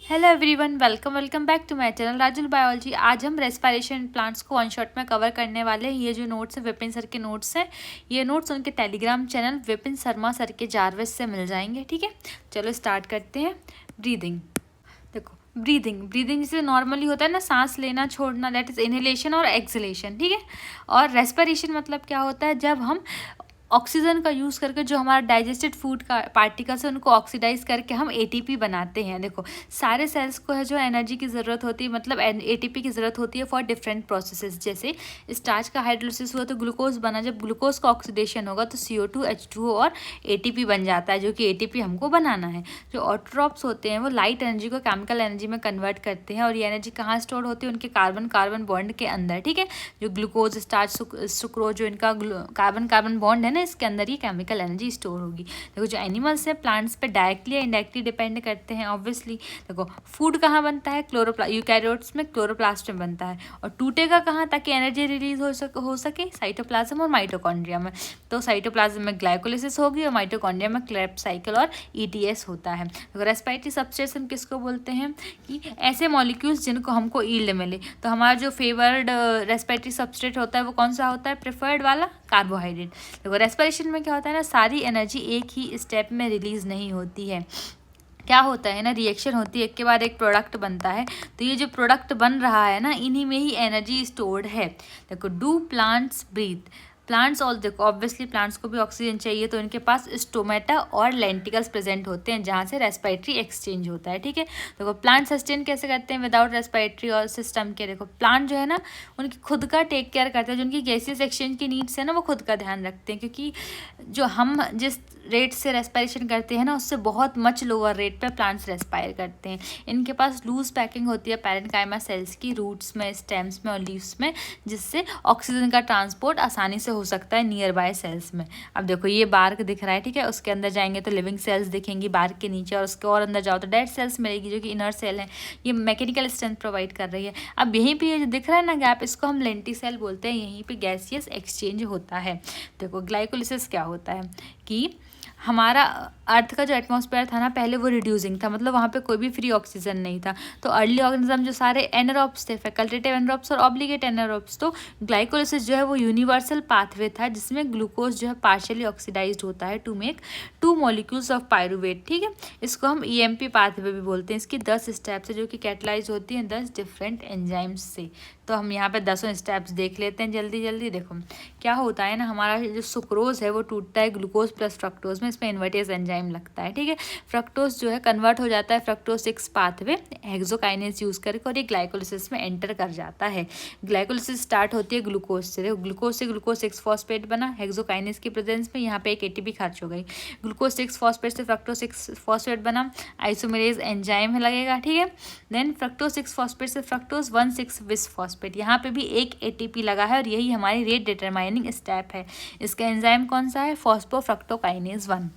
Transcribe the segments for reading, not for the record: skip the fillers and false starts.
Hello everyone, welcome back to my channel Rajul biology. आज हम respiration plants को one shot में कवर करने वाले हैं। ये जो नोट्स है विपिन सर के नोट्स हैं। ये नोट्स उनके Telegram channel Vipin Sharma sir के जारवेस से मिल जाएंगे। ठीक है, चलो स्टार्ट करते हैं। ब्रीदिंग, देखो ब्रीदिंग जैसे नॉर्मली होता है ना, सांस लेना छोड़ना, दैट इज इनहेलेशन और एक्सहेलेशन। ठीक है, और रेस्पिरेशन मतलब क्या होता है, जब हम ऑक्सीजन का यूज़ करके जो हमारा डाइजेस्टेड फूड का पार्टिकल्स है उनको ऑक्सीडाइज करके हम एटीपी बनाते हैं। देखो सारे सेल्स को है जो एनर्जी की ज़रूरत होती है, मतलब एटीपी की ज़रूरत होती है फॉर डिफरेंट प्रोसेसेस। जैसे स्टार्च का हाइड्रोलिसिस हुआ तो ग्लूकोज बना, जब ग्लूकोज का ऑक्सीडेशन होगा तो CO2 H2O और एटीपी बन जाता है, जो कि एटीपी हमको बनाना है। जो ऑटोट्रॉप्स होते हैं वो लाइट एनर्जी को केमिकल एनर्जी में कन्वर्ट करते हैं, और ये एनर्जी कहाँ स्टोर होती है, उनके कार्बन बॉन्ड के अंदर। ठीक है, जो ग्लूकोज स्टार्च सुक्रोज जो इनका कार्बन बॉन्ड है, इसके अंदर ही केमिकल एनर्जी स्टोर होगी। देखो जो एनिमल्स है प्लांट्स पे डायरेक्टली या इनडायरेक्टली डिपेंड करते हैं ऑब्वियसली। देखो फूड कहाँ बनता है, यूकैरियोट्स में क्लोरोप्लास्ट में बनता है, और टूटेगा कहाँ ताकि एनर्जी रिलीज हो सके, साइटोप्लाज्म और माइटोकॉन्ड्रिया में। तो साइटोप्लाज्म में ग्लाइकोलिसिस होगी और माइटोकॉन्ड्रिया में क्रेब्स साइकिल और ETS होता है। तो रेस्पिरेटरी सबस्ट्रेट्स हम किसको बोलते हैं कि ऐसे मॉलिक्यूल्स जिनको हमको ईल्ड मिले। तो हमारा जो फेवर्ड रेस्पिरेटरी सबस्ट्रेट होता है वो कौन सा होता है, प्रेफर्ड वाला, कार्बोहाइड्रेट। देखो रेस्पिरेशन में क्या होता है ना, सारी एनर्जी एक ही स्टेप में रिलीज नहीं होती है। क्या होता है ना, रिएक्शन होती है, एक के बाद एक प्रोडक्ट बनता है। तो ये जो प्रोडक्ट बन रहा है ना, इन्हीं में ही एनर्जी स्टोर्ड है। देखो डू प्लांट्स ब्रीथ, प्लांट्स और देखो ऑब्वियसली प्लांट्स को भी ऑक्सीजन चाहिए, तो इनके पास स्टोमेटा और लेंटिकल्स प्रेजेंट होते हैं जहाँ से रेस्पिरेटरी एक्सचेंज होता है। ठीक है, देखो प्लांट सस्टेन कैसे करते हैं विदाउट रेस्पिरेटरी और सिस्टम के। देखो प्लांट जो है ना उनकी खुद का टेक केयर करते हैं, जो उनकी गैसियस एक्सचेंज की नीड्स है ना वो खुद का ध्यान रखते हैं, क्योंकि जो हम जिस रेट से रेस्पिरेशन करते हैं ना उससे बहुत मच लोअर रेट पे प्लांट्स रेस्पायर करते हैं। इनके पास लूज पैकिंग होती है पैरेन्काइमा सेल्स की, रूट्स में, स्टेम्स में और लीव्स में, जिससे ऑक्सीजन का ट्रांसपोर्ट आसानी से हो सकता है नियर बाय सेल्स में। अब देखो ये बार्क दिख रहा है, ठीक है, उसके अंदर जाएंगे तो लिविंग सेल्स दिखेंगी बार्क के नीचे, और उसके और अंदर जाओ तो डेड सेल्स मिलेगी जो कि इनर सेल है। ये मैकेनिकल स्ट्रेंथ प्रोवाइड कर रही है। अब यहीं पे ये जो दिख रहा है ना गैप, इसको हम लेंटी सेल बोलते हैं। यहीं पे गैसियस एक्सचेंज होता है। देखो ग्लाइकोलिसिस क्या होता है कि हमारा अर्थ का जो एटमॉस्फेयर था ना पहले वो रिड्यूसिंग था, मतलब वहाँ पे कोई भी फ्री ऑक्सीजन नहीं था। तो अर्ली ऑर्गेनिज्म जो सारे एनारोब्स थे, फैकल्टेटिव एनारोब्स और ऑब्लिगेट एनारोब्स, तो ग्लाइकोलिसिस जो है वो यूनिवर्सल पाथवे था जिसमें ग्लूकोज जो है पार्शियली ऑक्सीडाइज्ड होता है to make 2 molecules of pyruvate. ठीक है, इसको हम EMP पाथवे भी बोलते हैं। इसकी 10 स्टेप्स है जो कि कैटलाइज होती हैं 10 डिफरेंट एंजाइम्स से। तो हम यहाँ पे 10 स्टेप्स देख लेते हैं जल्दी। देखो क्या होता है ना, हमारा जो सुक्रोज है वो टूटता है ग्लूकोज प्लस फ्रक्टोज में, इसमें इन्वर्टेज एंजाइम लगता है। ठीक है, फ्रक्टोज जो है कन्वर्ट हो जाता है फ्रक्टोज 6 पाथवे हेक्सोकाइनेज यूज करके, और ये ग्लाइकोलिसिस में एंटर कर जाता है। ग्लाइकोलिसिस स्टार्ट होती है ग्लूकोज से। ग्लूकोज से ग्लूकोज 6 फॉस्फेट बना हेक्सोकाइनेज की प्रेजेंस में, यहाँ पे एक ATP खर्च हो गई। ग्लूकोज 6 फॉस्फेट से फ्रक्टोज 6 फॉस्फेट बना, आइसोमेरेज एंजाइम लगेगा। ठीक है, देन फ्रक्टोज 6 फॉस्फेट से फ्रक्टोज 1,6 बिस फॉस्फेट, यहाँ पे भी एक ATP लगा है, और यही हमारी रेट डिटरमाइनिंग स्टेप है। इसका एंजाइम कौन सा है, फॉस्फोफ्रक्टोकाइनेज 1।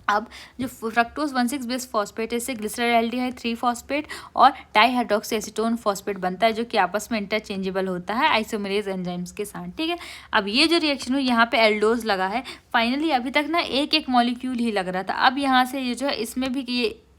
अब जो फ्रक्टोज 1,6 बिस फॉस्फेट है, इससे ग्लिसरॉल्डिहाइड 3 फॉस्फेट और डाईहाइड्रोक्सी एसीटोन फॉस्फेट बनता है, जो कि आपस में इंटरचेंजेबल होता है आइसोमेरेज एंजाइम्स के साथ। ठीक है, अब ये जो रिएक्शन हुई यहाँ पे एल्डोज लगा है। फाइनली अभी तक ना एक मॉलिक्यूल ही लग रहा था, अब यहाँ से ये जो है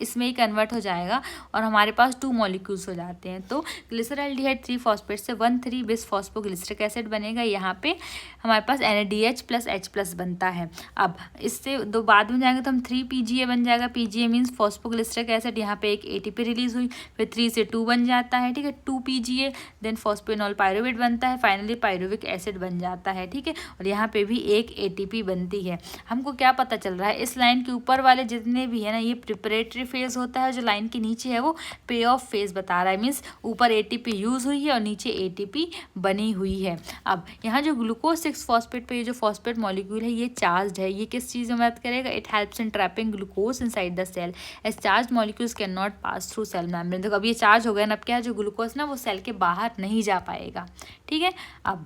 इसमें ही कन्वर्ट हो जाएगा और हमारे पास 2 मॉलिक्यूल्स हो जाते हैं। तो ग्लिसरॉल्डिहाइड 3 फॉस्फेट से 1,3 बिस फॉस्फोग्लिसरिक एसिड बनेगा। यहाँ पे हमारे पास NADH प्लस H+ बनता है। अब इससे दो बाद में जाएंगे तो हम 3 PGA बन जाएगा। PGA मीन्स फॉस्फोग्लिसरिक एसिड, यहाँ पे एक ATP रिलीज हुई, फिर 3 से 2 बन जाता है। ठीक है, 2 PGA, देन फॉस्फेनॉल पायरुवेट बनता है, फाइनली पायरुविक एसिड बन जाता है। ठीक है, और यहाँ पे भी एक ATP बनती है। हमको क्या पता चल रहा है, इस लाइन के ऊपर वाले जितने भी है ना ये प्रिपरेटरी फेज होता है, जो लाइन के नीचे है वो पे ऑफ फेज बता रहा है, मीन्स ऊपर ATP यूज हुई है और नीचे ATP बनी हुई है। अब यहाँ जो ग्लूकोज 6 फॉस्फेट पे ये जो फॉस्फेट मॉलिक्यूल है ये चार्ज है। ये किस चीज़ में मदद करेगा, it helps in trapping glucose inside the cell as charge molecules can not pass through cell membrane. देखो अब ये चार्ज हो गया ना, अब क्या है जो ग्लूकोज ना वो सेल के बाहर नहीं जा पाएगा। ठीक है, अब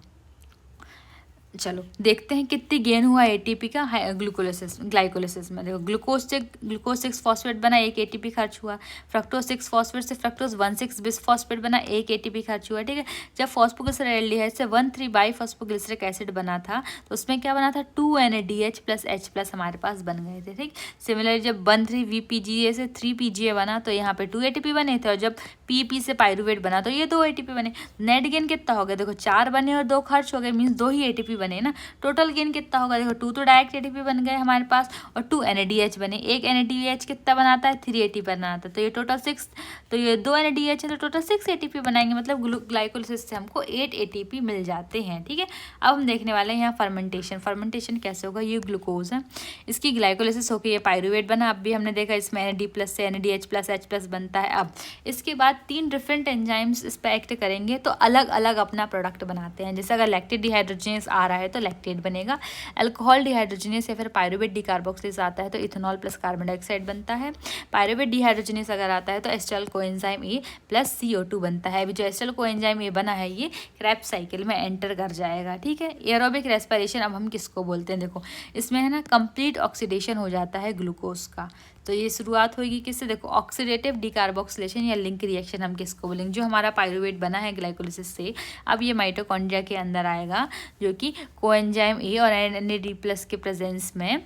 चलो देखते हैं कितनी गेन हुआ एटीपी का ग्लाइकोलिसिस में। देखो ग्लूकोज 6 फॉस्फेट बना, 1 एटीपी खर्च हुआ। फ्रक्टोज 6 फॉस्फेट से फ्रक्टोज 1,6 बिस फॉस्फेट बना, 1 एटीपी खर्च हुआ। ठीक है, जब फॉस्फोग्लिसराल्डिहाइड से 1,3 फॉस्फोग्लिसरिक एसिड बना था तो उसमें क्या बना था, 2 NADH प्लस H+ हमारे पास बन गए थे। ठीक, सिमिलरली जब 1,3-VPGA से 3 PGA बना तो यहाँ पे 2 एटीपी बने थे, और जब PP से पायरुवेट बना तो ये 2 एटीपी बने। नेट गेन कितना हो गया, देखो 4 बने और 2 खर्च हो गए, मीन्स 2 ही एटीपी बने ना। टोटल गेन कितना होगा, देखो 2 तो डायरेक्ट एटीपी बन गए हमारे पास, और 2 NADH बने। 1 NADH कितना बनाता है, 3 एटीपी बनाता है, तो ये टोटल 6, तो ये 2 NADH है तो टोटल 6 एटीपी बनाएंगे, मतलब ग्लाइकोलिसिस से हमको 8 एटीपी मिल जाते हैं। ठीक है, अब हम देखने वाले हैं यहाँ फर्मेंटेशन कैसे होगा। ये ग्लूकोज है, इसकी ग्लाइकोलिसिस होकर ये पायरुवेट बना। अब भी हमने देखा इसमें NAD+ से NADH+ H+ बनता है। अब इसके बाद 3 डिफरेंट एंजाइम्स इस पर एक्ट करेंगे तो अलग अलग अपना प्रोडक्ट बनाते हैं। जैसे अगर लैक्टेट डिहाइड्रोजनेस आ रहा है तो लैक्टेट बनेगा, अल्कोहल डिहाइड्रोजनेस या फिर पायरुवेट डिकार्बोक्सिलेज आता है तो इथेनॉल प्लस कार्बन डाइऑक्साइड बनता है। पायरुवेट डिहाइड्रोजनेस अगर आता है तो acetyl coenzyme A plus CO2 बनता है। अभी जो एस्टाइल कोएंजाइम ए बना है ये क्रेब्स साइकिल में एंटर कर जाएगा। ठीक है, एरोबिक रेस्पिरेशन अब हम किसको बोलते हैं, देखो इसमें है ना कंप्लीट ऑक्सीडेशन हो जाता है ग्लूकोज का। तो ये शुरुआत होगी किससे, देखो ऑक्सीडेटिव डिकार्बोक्सिलेशन या लिंक रिएक्शन हम किसको बोलेंगे, जो हमारा पायरुवेट बना है ग्लाइकोलिसिस से। अब ये माइटोकॉन्ड्रिया के अंदर आएगा, जो कि कोएंजाइम ए और NAD+ के प्रेजेंस में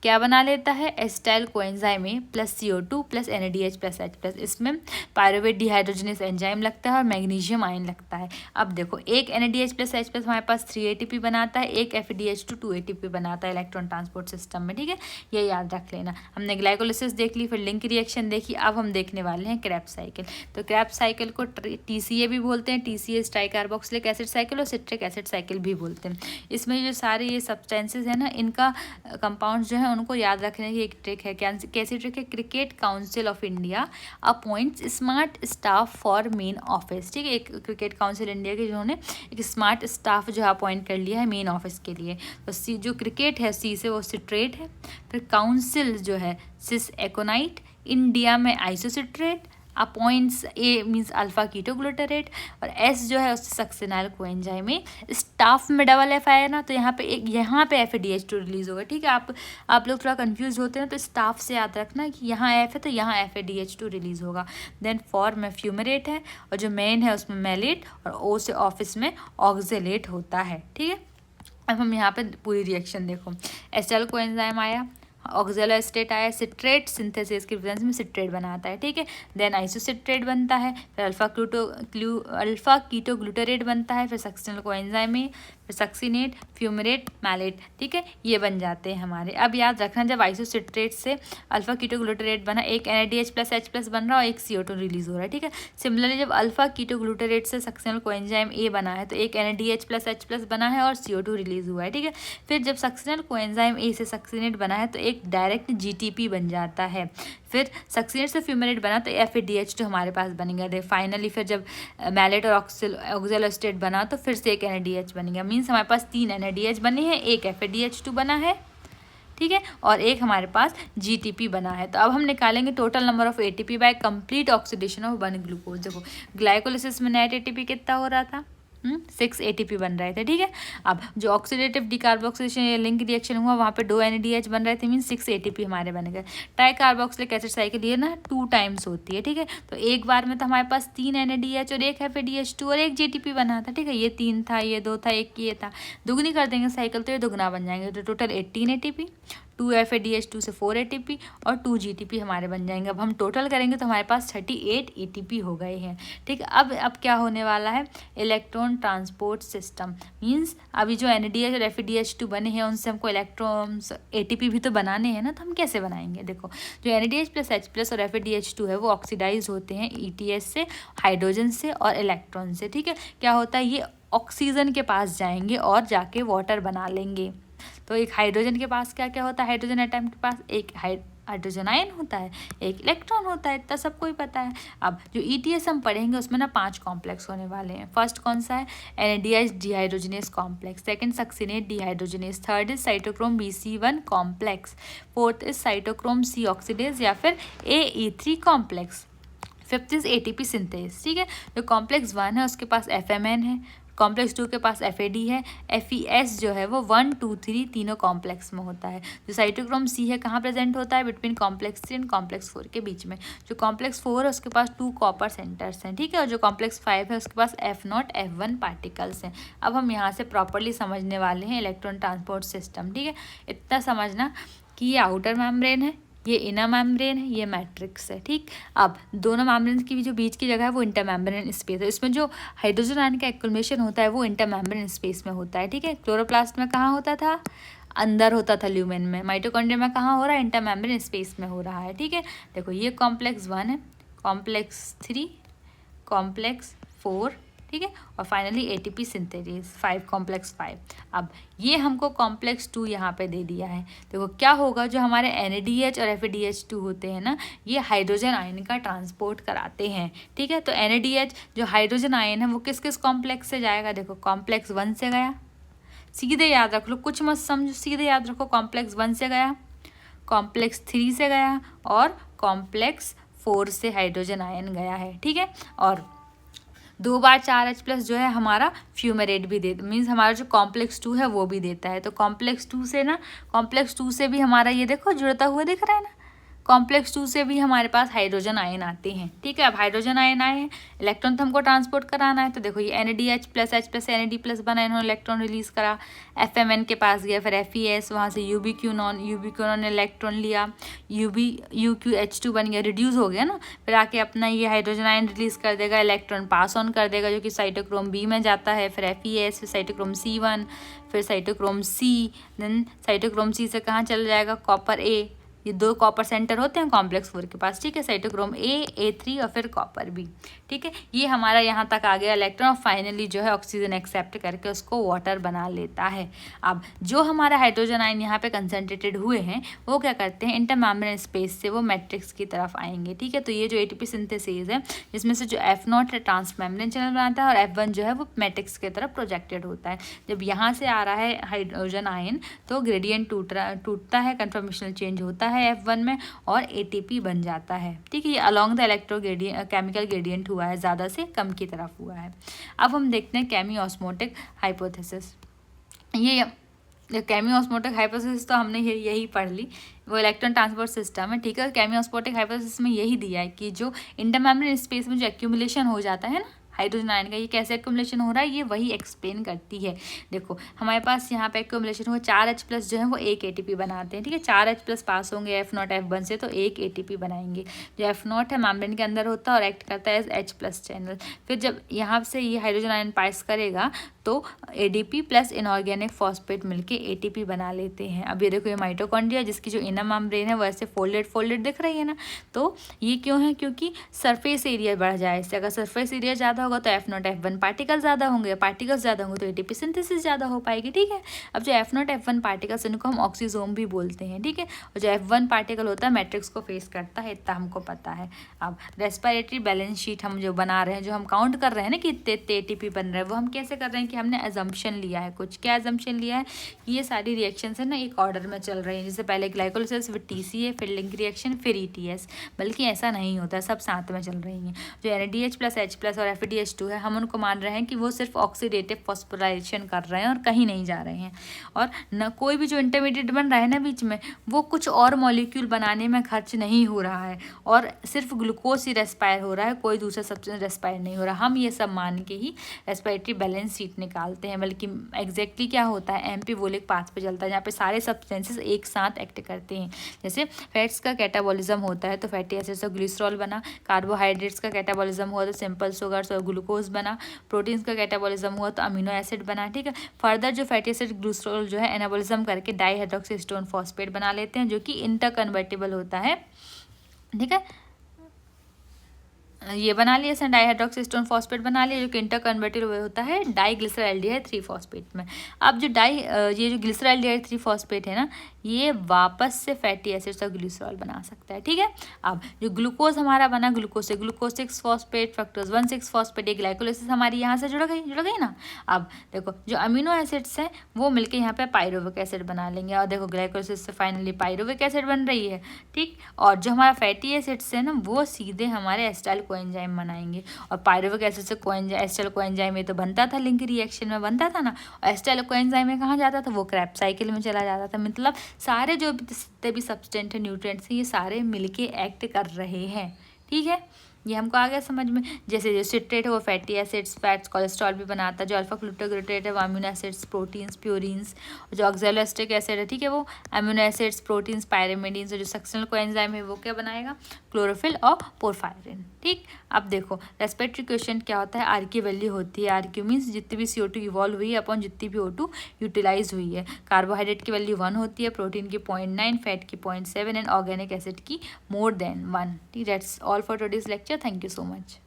क्या बना लेता है, acetyl coenzyme A plus CO2 plus NADH plus H+। इसमें पायरुवेट डिहाइड्रोजनेस एंजाइम लगता है और मैग्नीशियम आयन लगता है। अब देखो एक NADH प्लस H+ हमारे पास 3 ATP बनाता है, एक FADH2 2 ATP बनाता है इलेक्ट्रॉन ट्रांसपोर्ट सिस्टम में। ठीक है, ये याद रख लेना। हमने ग्लाइकोलिसिस देख ली, फिर लिंक रिएक्शन देखी, अब हम देखने वाले हैं क्रेब्स साइकिल। तो क्रेब्स साइकिल को TCA भी बोलते हैं, TCA ट्राइकार्बोक्सिलिक एसिड साइकिल, और सिट्रिक एसिड साइकिल भी बोलते हैं। इसमें जो सारे ये सब्सटेंसेज है ना, इनका कंपाउंड जो है उनको याद रखने की एक ट्रिक है। कैसी ट्रिक है, cricket council of India appoints smart staff for main office. ठीक है, एक क्रिकेट काउंसिल इंडिया के जिन्होंने एक स्मार्ट स्टाफ जो है अपॉइंट कर लिया है मेन ऑफिस के लिए। तो सी जो क्रिकेट है सी से वो सिट्रेट है, फिर काउंसिल जो है सिस एकोनाइट, इंडिया में आइसोसिट्रेट, अपॉइंट्स ए मीन्स अल्फा कीटोग्लूटारेट, और एस जो है उससे सक्सेनाइल कोएंजाइम में। स्टाफ में डबल एफ आया ना तो यहाँ पे FADH2 रिलीज होगा। ठीक है, आप लोग थोड़ा कंफ्यूज होते हैं तो स्टाफ से याद रखना कि यहाँ एफ है तो यहाँ FADH2 रिलीज होगा। देन फॉर में फ्यूमरेट है, और जो मेन है उसमें मेलेट, और ओ से ऑफिस में ऑक्जेलेट होता है। ठीक है, अब हम यहाँ पे पूरी रिएक्शन देखो। एस्टाइल कोएंजाइम आया, ऑक्जेलोएस्टेट आया, सिट्रेट सिंथेसिस की प्रेजेंस में सिट्रेट बनाता है। ठीक है, देन आइसोसिट्रेट बनता है, फिर अल्फा कीटोग्लूटारेट बनता है, फिर सक्सिनल कोएंजाइम में, फिर सक्सिनेट, फ्यूमरेट, मैलेट। ठीक है, ये बन जाते हैं हमारे। अब याद रखना जब आइसोसिट्रेट से अल्फा कीटोग्लूटारेट बना, एक NADH प्लस H+ बन रहा है और एक CO2 रिलीज हो रहा है। ठीक है, सिमिलरली जब अल्फा कीटोग्लूटारेट से सक्सिनल कोएंजाइम ए बना है तो एक NADH प्लस H+ बना है और CO2 रिलीज हुआ है। ठीक है, फिर जब सक्सिनल कोएंजाइम ए से सक्सिनेट बना है तो एक डायरेक्ट GTP बन जाता है, फिर सक्सिनेट से फ्यूमरेट बना तो FADH2 हमारे पास बनेगा। दे फाइनली फिर जब मैलेट और ऑक्जेलोएस्टेट बना तो फिर से एक NADH बनेगा। मीन्स हमारे पास 3 NADH बने हैं, एक FADH2 बना है, ठीक है, और एक हमारे पास GTP बना है। तो अब हम निकालेंगे total number of ATP by complete oxidation of 1 glucose. देखो ग्लाइकोलिसिस में नेट ATP कितना हो रहा था, 6 ATP बन रहे थे। ठीक है, अब जो ऑक्सीडेटिव डिकार्बोक्सिलेशन या लिंक रिएक्शन हुआ वहाँ पे 2 NADH बन रहे थे, मीन 6 ATP हमारे बन गए। ट्राइकार्बोक्सिलिक एसिड साइकिल ये ना 2 टाइम्स होती है। ठीक है, तो एक बार में तो हमारे पास 3 NADH और एक FADH2 और एक GTP बना था। ठीक है, ये 3 था, ये 2 था, एक ये था, दुगनी कर देंगे साइकिल तो ये दुगना बन जाएंगे। तो टोटल 18 ATP, 2 FADH2 से 4 ATP और 2 GTP हमारे बन जाएंगे। अब हम टोटल करेंगे तो हमारे पास 38 ATP हो गए हैं। ठीक है, अब क्या होने वाला है, इलेक्ट्रॉन ट्रांसपोर्ट सिस्टम। मीन्स अभी जो NADH और FADH2 बने हैं उनसे हमको इलेक्ट्रॉन्स ATP भी तो बनाने हैं ना, तो हम कैसे बनाएंगे। देखो जो NADH प्लस H+ और FADH2 है वो ऑक्सीडाइज होते हैं ETS से, हाइड्रोजन से और इलेक्ट्रॉन से। ठीक है, क्या होता है ये ऑक्सीजन के पास जाएंगे और जाके वाटर बना लेंगे। तो एक हाइड्रोजन के पास क्या क्या होता है, हाइड्रोजन एटम के पास एक हाइड्रोजन आयन होता है, एक इलेक्ट्रॉन होता है, इतना सबको ही पता है। अब जो ETS हम पढ़ेंगे उसमें ना 5 कॉम्प्लेक्स होने वाले हैं। फर्स्ट कौन सा है, NADH dehydrogenase complex, second succinate dehydrogenase, third is cytochrome BC1 complex, fourth is cytochrome C oxidase या फिर AE3 complex, fifth is ATP synthase. ठीक है, जो कॉम्प्लेक्स 1 है उसके पास FMN है, कॉम्प्लेक्स 2 के पास FAD है। FES जो है वो 1, 2, 3 तीनों कॉम्प्लेक्स में होता है। जो साइटोक्रोम C है कहाँ प्रेजेंट होता है, बिटवीन कॉम्प्लेक्स 3 एंड कॉम्प्लेक्स 4 के बीच में। जो कॉम्प्लेक्स 4 है उसके पास 2 कॉपर सेंटर्स हैं, ठीक है। और जो कॉम्प्लेक्स 5 है उसके पास F0 F1 पार्टिकल्स हैं। अब हम यहाँ से प्रॉपरली समझने वाले हैं इलेक्ट्रॉन ट्रांसपोर्ट सिस्टम, ठीक है। इतना समझना कि ये आउटर मेम्ब्रेन है, ये इनर मेम्ब्रेन है, ये मैट्रिक्स है, ठीक। अब दोनों मेम्ब्रेन की जो बीच की जगह है वो इंटर मेम्ब्रेन स्पेस है। इसमें जो हाइड्रोजन आयन का एक्युमुलेशन होता है वो इंटर मेम्ब्रेन स्पेस में होता है, ठीक है। क्लोरोप्लास्ट में कहाँ होता था, अंदर होता था ल्यूमेन में। माइटोकॉन्ड्रिया में कहाँ हो रहा है, इंटर मेम्ब्रेन स्पेस में हो रहा है, ठीक है। देखो ये कॉम्प्लेक्स 1 है, कॉम्प्लेक्स 3, कॉम्प्लेक्स 4, ठीक है। और फाइनली ATP सिंथेसिस 5, कॉम्प्लेक्स 5। अब ये हमको कॉम्प्लेक्स 2 यहाँ पे दे दिया है। देखो क्या होगा, जो हमारे NADH और FADH2 होते हैं ना, ये हाइड्रोजन आयन का ट्रांसपोर्ट कराते हैं, ठीक है। तो NADH जो हाइड्रोजन आयन है वो किस किस कॉम्प्लेक्स से जाएगा, देखो कॉम्प्लेक्स 1 से गया, सीधे याद रख लो, कुछ मत समझो, सीधे याद रखो, कॉम्प्लेक्स 1 से गया, कॉम्प्लेक्स 3 से गया और कॉम्प्लेक्स 4 से हाइड्रोजन आयन गया है, ठीक है। और 2 बार 4H+ जो है हमारा फ्यूमेरेट भी देता, मीन्स हमारा जो कॉम्प्लेक्स 2 है वो भी देता है। तो कॉम्प्लेक्स 2 से ना, कॉम्प्लेक्स 2 से भी हमारा ये देखो जुड़ता हुआ दिख रहा है ना, कॉम्प्लेक्स 2 से भी हमारे पास हाइड्रोजन आयन आते हैं, ठीक है। अब हाइड्रोजन आयन आए हैं, इलेक्ट्रॉन तो हमको ट्रांसपोर्ट कराना है। तो देखो ये NADH+, H+ NAD+ बना, इन्होंने इलेक्ट्रॉन रिलीज करा, FMN के पास गया, फिर FES, वहाँ से UBQ ने इलेक्ट्रॉन लिया, UQH2 बन गया, रिड्यूस हो गया ना, फिर आके अपना ये हाइड्रोजन आयन रिलीज कर देगा, इलेक्ट्रॉन पास ऑन कर देगा जो कि साइटोक्रोम B में जाता है, फिर FES, फिर साइटोक्रोम C1, फिर cytochrome C, then cytochrome C से कहाँ चला जाएगा, कॉपर A। ये 2 कॉपर सेंटर होते हैं कॉम्प्लेक्स 4 के पास, ठीक है। साइटोक्रोम A3 और फिर कॉपर B, ठीक है। ये हमारा यहाँ तक आ गया इलेक्ट्रॉन, और फाइनली जो है ऑक्सीजन एक्सेप्ट करके उसको वाटर बना लेता है। अब जो हमारा हाइड्रोजन आयन यहाँ पे कंसनट्रेटेड हुए हैं वो क्या करते हैं, इंटर मेम्ब्रेन स्पेस से वो मैट्रिक्स की तरफ आएंगे, ठीक है। तो ये जो ATP सिंथेसिस है जिसमें से जो F0 है ट्रांस मेम्ब्रेन चैनल बनाता है और F1 जो है वो मैट्रिक्स की तरफ प्रोजेक्टेड होता है। जब यहाँ से आ रहा है हाइड्रोजन आयन तो ग्रेडियंट टूटता है, कन्फर्मेशनल चेंज होता है F1 में और ATP बन जाता है, ठीक है। ये along the electro chemical gradient हुआ है, ज़्यादा से कम की तरफ हुआ है। अब हम देखते हैं केमी ऑस्मोटिक हाइपोथेसिस। ये केमी ऑस्मोटिक हाइपोथेसिस तो हमने यही पढ़ ली, वो इलेक्ट्रॉन ट्रांसपोर्ट सिस्टम है, ठीक है। केमी ऑस्मोटिक हाइपोथेसिस में यही दिया है कि जो इंटर मेम्ब्रेन स्पेस में जो एक्यूमुलेशन हो जाता है ना हाइड्रोजन आयन का, ये कैसे एक्यूमुलेशन हो रहा है ये वही एक्सप्लेन करती है। देखो हमारे पास यहाँ पे एक्यूमुलेशन हुआ, 4H+ जो है वो 1 ATP बनाते हैं, ठीक है। 4H+ पास होंगे F0 F1 से तो 1 ATP बनाएंगे। जो F0 है मेम्ब्रेन के अंदर होता है और एक्ट करता है एज H+ चैनल। फिर जब यहाँ से ये हाइड्रोजन आयन पास करेगा तो ADP प्लस इनऑर्गेनिक फॉस्फेट मिलके ATP बना लेते हैं। अब ये देखो ये माइटोकॉन्ड्रिया जिसकी जो इनर मेम्ब्रेन है वो ऐसे फोल्डेड दिख रही है ना, तो ये क्यों है, क्योंकि सरफेस एरिया बढ़ जाए इससे। अगर सरफेस एरिया ज़्यादा होगा तो F0 F1 पार्टिकल ज़्यादा होंगे, पार्टिकल्स ज़्यादा होंगे तो ATP सिंथेसिस ज़्यादा हो पाएगी, ठीक है। अब जो F0 F1 पार्टिकल्स इनको हम ऑक्सीजोम भी बोलते हैं, ठीक है। और जो F1 पार्टिकल होता है मैट्रिक्स को फेस करता है, इतना हमको पता है। अब रेस्पिरेटरी बैलेंस शीट हम जो बना रहे हैं, जो हम काउंट कर रहे हैं ना कि इतने ATP बन रहे हैं, वो हम कैसे कर रहे हैं कि हमने एजम्पशन लिया है कुछ। क्या एजम्पशन लिया है कि ये सारी रिएक्शंस है ना एक ऑर्डर में चल रही हैं, जैसे पहले ग्लाइकोलाइसिस फिर TCA फिर लिंक रिएक्शन फिर ETS, बल्कि ऐसा नहीं होता, सब साथ में चल रही हैं। जो NADH+ H+ और FADH2 है हम उनको मान रहे हैं कि वो सिर्फ ऑक्सीडेटिव फॉस्फोराइलेशन कर रहे हैं और कहीं नहीं जा रहे हैं, और न कोई भी जो इंटरमीडिएट बन रहा है ना बीच में वो कुछ और मॉलिक्यूल बनाने में खर्च नहीं हो रहा है, और सिर्फ ग्लूकोज ही रेस्पायर हो रहा है, कोई दूसरा सब्सटेंस रेस्पायर नहीं हो रहा। हम ये सब मान के ही रेस्पिरेटरी बैलेंस शीट निकालते हैं, बल्कि एग्जैक्टली क्या होता है एम्फीबोलिक पाथ पे चलता है, जहाँ पे सारे सब्सटेंसेस एक साथ एक्ट करते हैं। जैसे फैट्स का कैटाबॉलिज्म होता है तो फैटी एसिड्स और ग्लिसरॉल बना, कार्बोहाइड्रेट्स का कैटाबॉलिज्म हुआ तो सिंपल शुगर्स और ग्लूकोज बना, प्रोटीन्स का कैटाबॉलिज्म हुआ तो अमीनो एसिड बना, ठीक है। फर्दर जो फैटी एसिड ग्लिसरॉल जो है एनाबॉलिज्म करके डाईहाइड्रोक्सीस्टोन फॉस्फेट बना लेते हैं जो कि इंटरकन्वर्टिबल होता है, ठीक है। ये बना लिया इसने डाईहाइड्रोक्सीस्टोन फॉस्फेट बना लिया जो कि इंटरकन्वर्टेबल होता है डाईग्लिसरॉल्डिहाइड 3 फॉस्फेट में। अब जो ये जो ग्लिसरॉल्डिहाइड 3 फॉस्फेट है ना ये वापस से फैटी एसिड्स और ग्लिसरॉल बना सकता है, ठीक है। अब जो ग्लूकोज हमारा बना ग्लूकोज से ग्लूकोज 6 फॉस्फेट फ्रक्टोज 1,6 फॉस्फेट, ये ग्लाइकोलाइसिस हमारी यहाँ से जुड़ गई ना। अब देखो जो अमीनो एसिड्स हैं वो मिलके यहाँ पे पायरुविक एसिड बना लेंगे, और देखो ग्लाइकोलाइसिस से फाइनली पायरुविक एसिड बन रही है, ठीक। और जो हमारा फैटी एसिड्स है ना वो सीधे हमारे एसिटाइल कोएंजाइम बनाएंगे। और पायरुविक एसिड से एसिटाइल कोएंजाइम ये तो बनता था, लिंक रिएक्शन में बनता था ना, और एसिटाइल कोएंजाइम में कहाँ जाता था, वो क्रैब्स साइकिल में चला जाता था। मतलब सारे जो जितने भी सब्सटेंट है, न्यूट्रिएंट्स हैं, ये सारे मिलके एक्ट कर रहे हैं। ठीक है, ये हमको आ गया समझ में। जैसे जो सिट्रेट है वो फैटी एसिड्स, फैट्स, कोलेस्ट्रॉल भी बनाता है। जो अल्फा ग्लूटाग्लूटेट है वो अमीनो एसिड्स, प्रोटीन्स, प्यूरिन्स। जो ऑक्सैलोएस्टिक एसिड है, ठीक है, वो अमीनो एसिड्स, प्रोटीन्स, पायरिमिडीन्स। और जो सक्शनल कोएंजाइम है वो क्या बनाएगा, क्लोरोफिल और पोरफायरिन। ठीक, अब देखो रेस्पिरेटरी क्वेश्चन क्या होता है, आर की वैल्यू होती है, आर क्यू मीन्स जितनी भी CO2 इवॉल्व हुई है अपॉन जितनी भी O2 यूटिलाइज हुई है। कार्बोहाइड्रेट की वैल्यू 1 होती है, प्रोटीन की 0.9, फैट की 0.7 एंड ऑर्गेनिक एसिड की मोर देन 1। ठीक, that's all for today's lecture. Thank you so much.